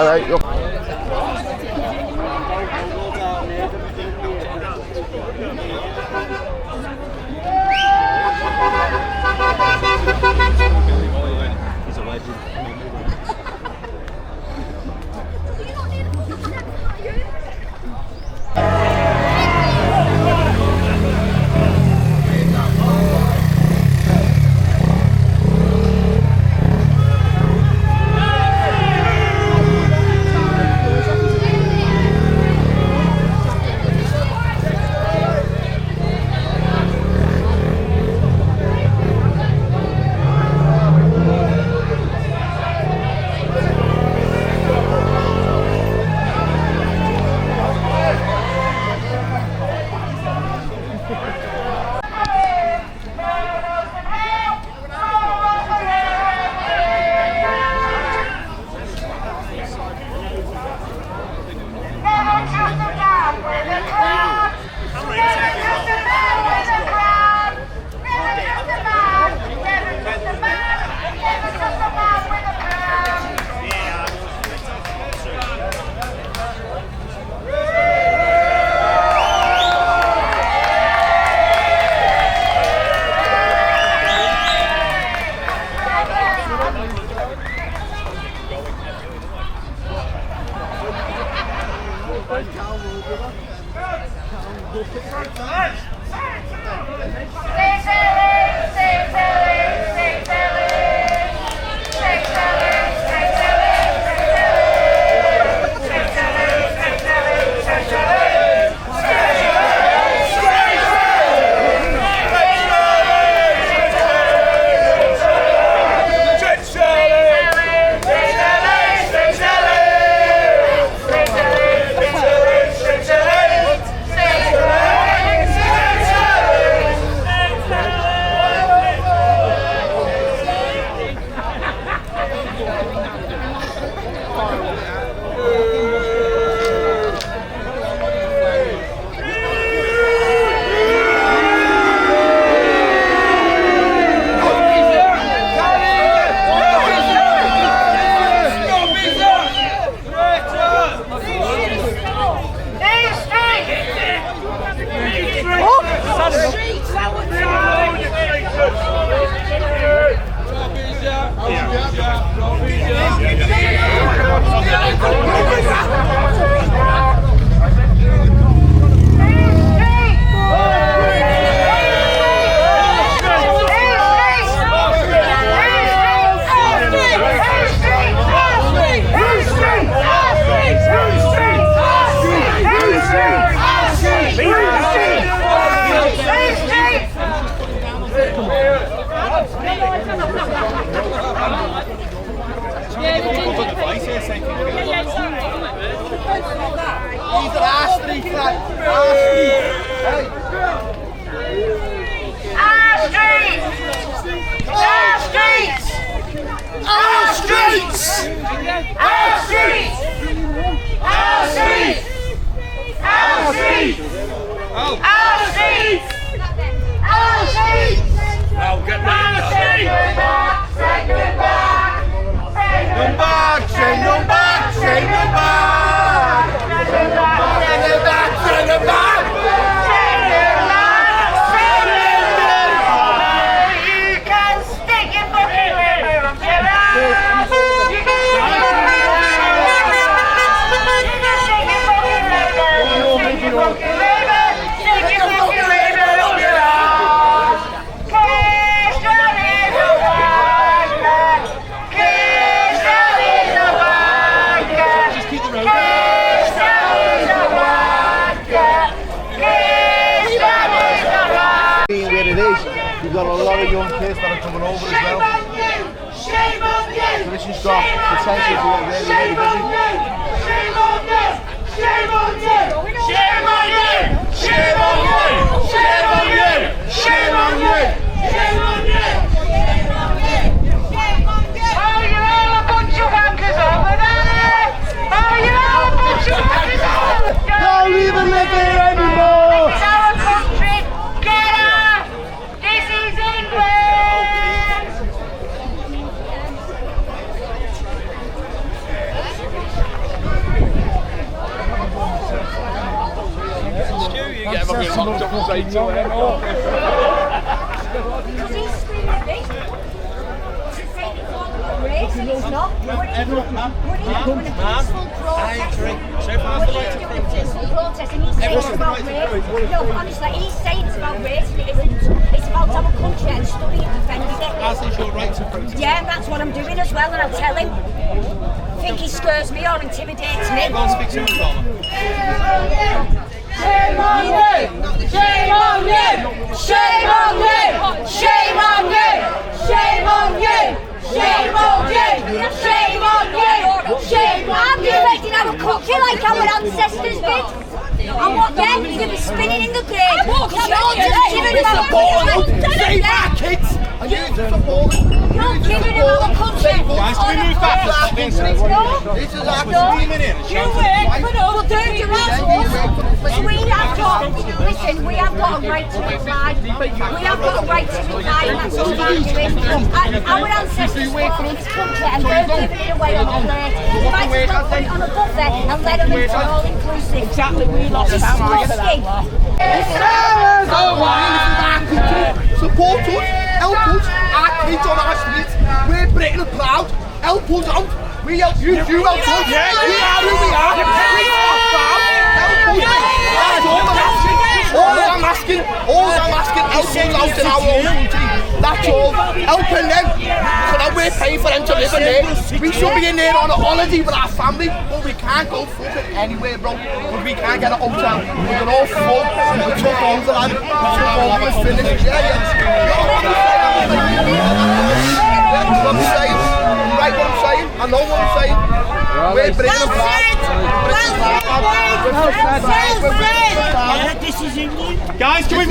Alright, look. He's a legend. We've got a lot of young kids that are coming over as well. Shame on you! So this has got potential to get really, really busy. Shame on you! Shame on you! Shame on you! Shame on you! Shame on you! Shame on you! Shame on you! Oh, you're all a bunch of wankers over there! Oh, you're all a bunch of wankers over there! Don't even live here anymore! It's our country! Get out! This is England! everyone, man. We're in a peaceful protest. Peaceful protest, and he's saying it's about race. No, honestly, he's saying it's about race, and it isn't. It's about our country and studying and defending it. As is your right to protest. Yeah, and that's what I'm doing as well, and I'll tell him. Think he scares me or intimidates me. Go and speak to him, Trauma. Shame on you! Shame on you! Shame on you! Shame on you! Shame on you! Shame on you! Shame on you! Shame on I'm defending our country like our ancestors did. And what then? You're going to be spinning in the grave. Because you're just giving them our country. Save our kids! And you support them! You're giving them our country. Guys, can we move back? No. This is our screaming in. You work for us. Don't you assholes? We have got, listen, we have got a right to reply. We have got a right to reply, and that's what I'm doing. Our ancestors fought for this country, and they're giving it away on a plate. If I just don't put it on a buffet and let them into all inclusive. Exactly, we lost our Support us, help us, our kids on our streets. We're Britain are proud. Help us out. We help you, you help us. We are who we are. We are proud. Help us. All I'm asking, help us out in our own country. That's all. Helping them. So that we're paying for them to live in there. We should be in there on a holiday with our family, but we can't go fucking anywhere, bro. But we can't get a hotel. We're all full. We took over, lad. We took over, it's finished. What I'm saying. Right, what I'm saying. I know what I'm saying. We're bringing them back. Well said! This is England. Guys, can we